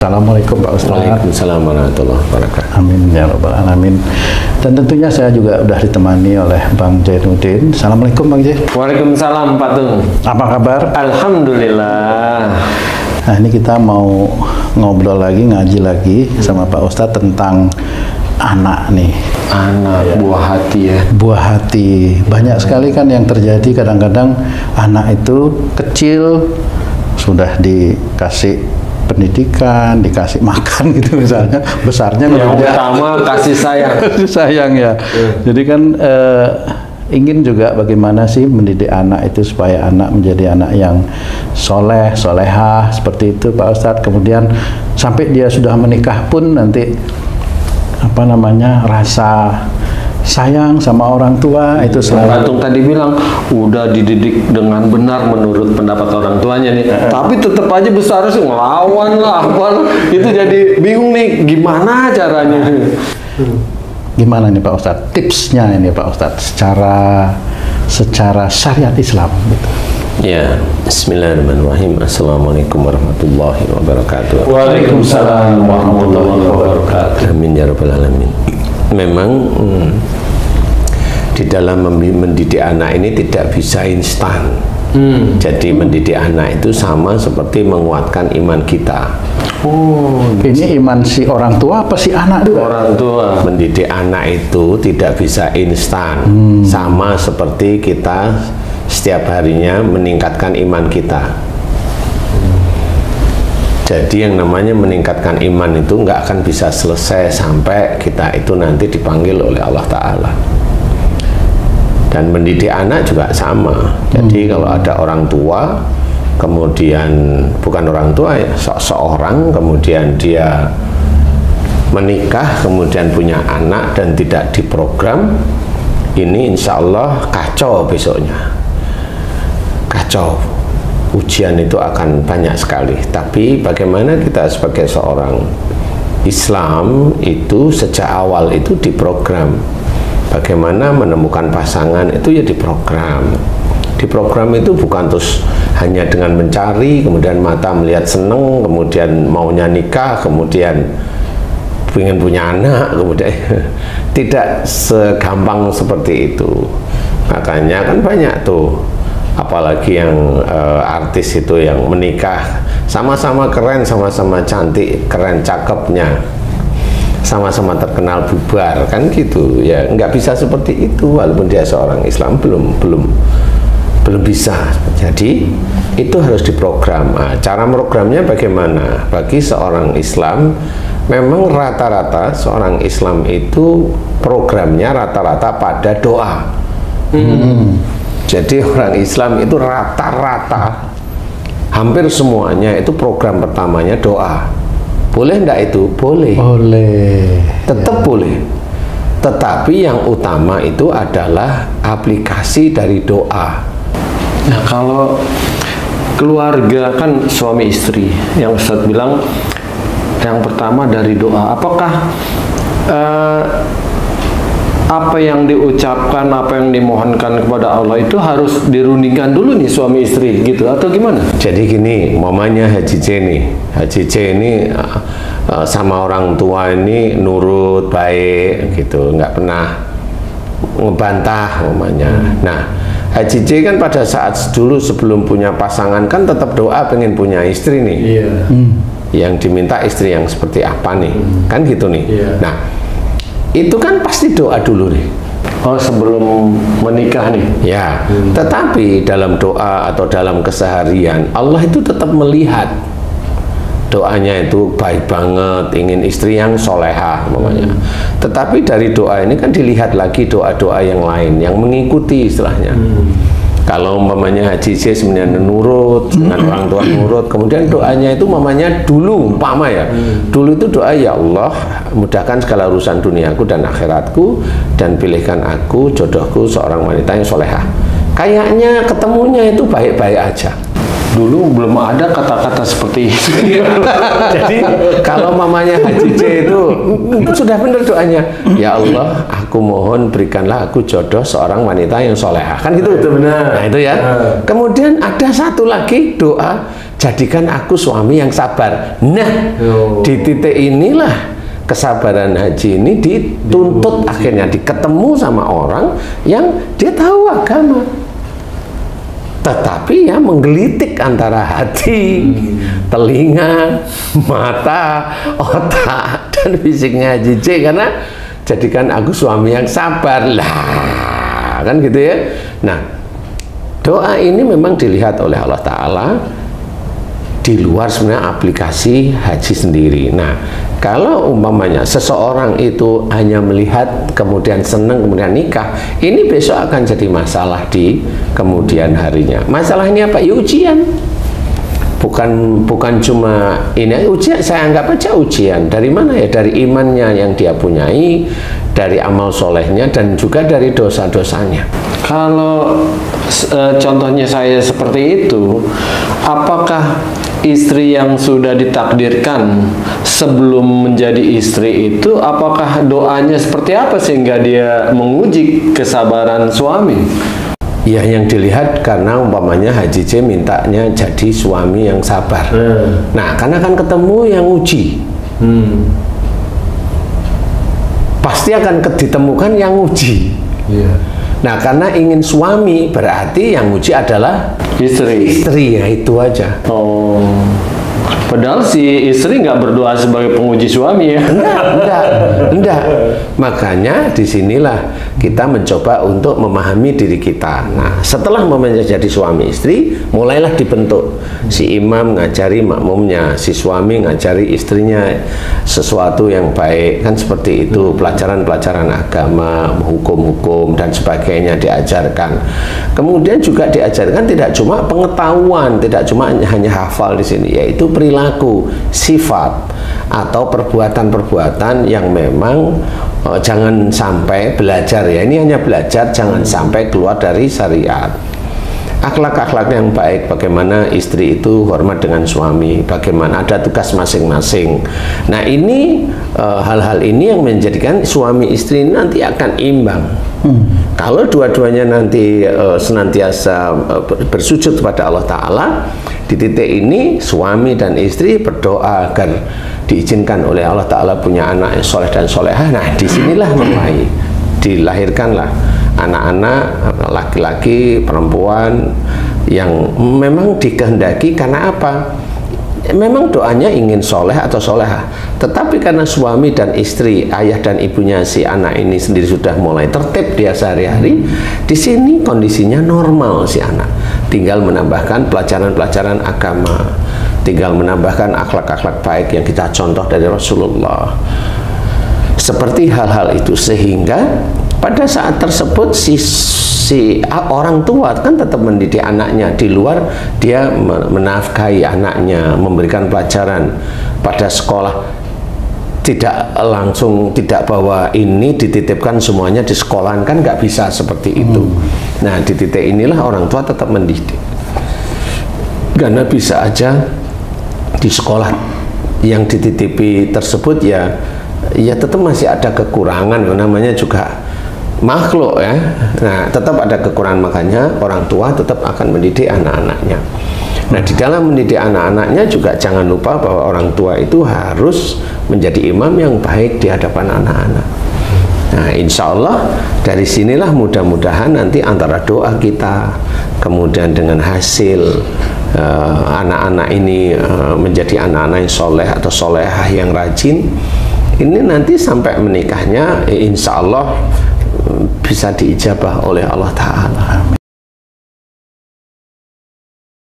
Assalamualaikum Pak Ustaz. Waalaikumsalam warahmatullahi wabarakatuh. Amin ya rabbal alamin. Dan tentunya saya juga sudah ditemani oleh Bang Zainuddin. Assalamualaikum Bang Zai. Waalaikumsalam Pak Tung. Apa kabar? Alhamdulillah. Nah ini kita mau ngobrol lagi, ngaji lagi sama Pak Ustadz tentang anak nih. Anak, buah hati ya. Buah hati. Banyak sekali kan yang terjadi, kadang-kadang anak itu kecil sudah dikasih pendidikan, dikasih makan gitu misalnya, besarnya yang utama kasih sayang. Kasih sayang ya. Jadi kan ingin juga bagaimana sih mendidik anak itu supaya anak menjadi anak yang soleh, solehah seperti itu Pak Ustadz. Kemudian sampai dia sudah menikah pun nanti apa namanya rasa sayang sama orang tua itu selalu. Pak Tung tadi bilang udah dididik dengan benar menurut pendapat orang tuanya nih, tapi tetap aja besar sih ngelawan lah, apa itu jadi bingung nih gimana caranya. Gimana nih Pak Ustadz? Tipsnya ini Pak Ustadz secara syariat Islam gitu. Ya, bismillahirrahmanirrahim. Assalamualaikum warahmatullahi wabarakatuh. Waalaikumsalam warahmatullahi wabarakatuh. Amin ya rabbal alamin. Memang di dalam mendidik anak ini tidak bisa instan. Jadi mendidik anak itu sama seperti menguatkan iman kita. Oh, ini iman si orang tua apa si anak juga? Orang tua. Mendidik anak itu tidak bisa instan. Sama seperti kita setiap harinya meningkatkan iman kita. Jadi yang namanya meningkatkan iman itu nggak akan bisa selesai sampai kita itu nanti dipanggil oleh Allah Ta'ala. Dan mendidik anak juga sama. Jadi kalau ada orang tua, kemudian bukan orang tua ya, seorang kemudian dia menikah, kemudian punya anak dan tidak diprogram, ini insya Allah kacau besoknya. Kacau. Ujian itu akan banyak sekali. Tapi bagaimana kita sebagai seorang Islam itu sejak awal itu diprogram. Bagaimana menemukan pasangan itu ya diprogram. Diprogram itu bukan terus hanya dengan mencari, kemudian mata melihat seneng, kemudian maunya nikah, kemudian ingin punya anak, kemudian tidak segampang seperti itu. Makanya kan banyak tuh, apalagi yang artis itu yang menikah sama-sama keren, sama-sama cantik, keren cakepnya, sama-sama terkenal bubar kan gitu ya. Nggak bisa seperti itu walaupun dia seorang Islam, belum bisa. Jadi itu harus diprogram. Nah, cara programnya bagaimana? Bagi seorang Islam memang rata-rata seorang Islam itu programnya rata-rata pada doa. Jadi orang Islam itu rata-rata hampir semuanya itu program pertamanya doa. Boleh enggak itu? Boleh. Boleh. Tetap boleh. Tetapi yang utama itu adalah aplikasi dari doa. Nah kalau keluarga kan suami istri, yang Ustadz bilang yang pertama dari doa. Apakah apa yang diucapkan, apa yang dimohonkan kepada Allah itu harus dirundingkan dulu nih suami istri gitu atau gimana? Jadi gini, mamanya Haji C nih, Haji C ini sama orang tua ini nurut, baik gitu, nggak pernah ngebantah mamanya. Nah, Haji C kan pada saat dulu sebelum punya pasangan kan tetap doa pengen punya istri nih. Iya. Yang diminta istri yang seperti apa nih, kan gitu nih. Iya. Nah, itu kan pasti doa dulu nih. Oh, sebelum menikah nih. Ya, tetapi dalam doa atau dalam keseharian Allah itu tetap melihat doanya itu baik banget, ingin istri yang solehah namanya. Tetapi dari doa ini kan dilihat lagi doa-doa yang lain yang mengikuti istilahnya. Kalau umpamanya Haji C sebenarnya nurut dengan orang tua nurut, kemudian doanya itu umpamanya dulu umpama ya, dulu itu doa, ya Allah mudahkan segala urusan duniaku dan akhiratku dan pilihkan aku jodohku seorang wanita yang solehah. Kayaknya ketemunya itu baik-baik aja. Dulu belum ada kata-kata seperti itu. Jadi kalau mamanya Haji C itu sudah benar doanya, ya Allah aku mohon berikanlah aku jodoh seorang wanita yang solehah, kan gitu. Itu benar. Nah itu ya. Kemudian ada satu lagi doa, jadikan aku suami yang sabar. Nah, di titik inilah kesabaran haji ini dituntut, akhirnya diketemu sama orang yang dia tahu agama, tetapi ya menggelitik antara hati, telinga, mata, otak, dan fisiknya Haji J, karena jadikan aku suami yang sabar lah, kan gitu ya. Nah, doa ini memang dilihat oleh Allah Ta'ala di luar sebenarnya aplikasi haji sendiri. Nah, kalau umpamanya seseorang itu hanya melihat kemudian senang kemudian nikah, ini besok akan jadi masalah di kemudian harinya. Masalah ini apa? Ya, ujian. Bukan cuma ini ujian, saya anggap aja ujian. Dari mana ya? Dari imannya yang dia punyai, dari amal solehnya, dan juga dari dosa-dosanya. Kalau contohnya saya seperti itu, apakah istri yang sudah ditakdirkan sebelum menjadi istri itu, apakah doanya seperti apa sehingga dia menguji kesabaran suami? Ya, yang dilihat karena umpamanya Haji J mintanya jadi suami yang sabar. Nah, karena kan ketemu yang uji. Pasti akan ditemukan yang uji. Nah, karena ingin suami, berarti yang uji adalah istri, ya itu aja. Oh, padahal si istri nggak berdoa sebagai penguji suami ya? Enggak. Makanya disinilah kita mencoba untuk memahami diri kita. Nah, setelah menjadi suami istri, mulailah dibentuk. Si imam ngajari makmumnya, si suami ngajari istrinya sesuatu yang baik, kan seperti itu. Pelajaran-pelajaran agama, hukum-hukum dan sebagainya diajarkan. Kemudian juga diajarkan tidak cuma pengetahuan, tidak cuma hanya hafal di sini, yaitu perilaku, sifat atau perbuatan-perbuatan yang memang jangan sampai belajar, ya ini hanya belajar, jangan sampai keluar dari syariat. Akhlak-akhlak yang baik, bagaimana istri itu hormat dengan suami, bagaimana ada tugas masing-masing. Nah, ini hal-hal ini yang menjadikan suami istri nanti akan imbang. Kalau dua-duanya nanti senantiasa bersujud kepada Allah Ta'ala, di titik ini suami dan istri berdoa agar diizinkan oleh Allah Ta'ala punya anak yang soleh dan solehah. Nah, disinilah mulai dilahirkanlah anak-anak laki-laki, perempuan yang memang dikehendaki. Karena apa? Memang doanya ingin soleh atau solehah, tetapi karena suami dan istri, ayah dan ibunya si anak ini sendiri sudah mulai tertib dia sehari-hari, di sini kondisinya normal si anak. Tinggal menambahkan pelajaran-pelajaran agama, tinggal menambahkan akhlak-akhlak baik yang kita contoh dari Rasulullah. Seperti hal-hal itu, sehingga pada saat tersebut si orang tua kan tetap mendidik anaknya, di luar dia menafkahi anaknya, memberikan pelajaran pada sekolah. Tidak langsung, tidak bahwa ini dititipkan semuanya di sekolahan, kan nggak bisa seperti itu. Nah, di titik inilah orang tua tetap mendidik, karena bisa aja di sekolah yang dititipi tersebut ya tetap masih ada kekurangan, namanya juga makhluk ya. Nah, tetap ada kekurangan, makanya orang tua tetap akan mendidik anak-anaknya. Nah, di dalam mendidik anak-anaknya juga jangan lupa bahwa orang tua itu harus menjadi imam yang baik di hadapan anak-anak. Nah, insya Allah dari sinilah mudah-mudahan nanti antara doa kita, kemudian dengan hasil anak-anak ini menjadi anak-anak yang soleh atau solehah yang rajin, ini nanti sampai menikahnya insya Allah bisa diijabah oleh Allah Ta'ala.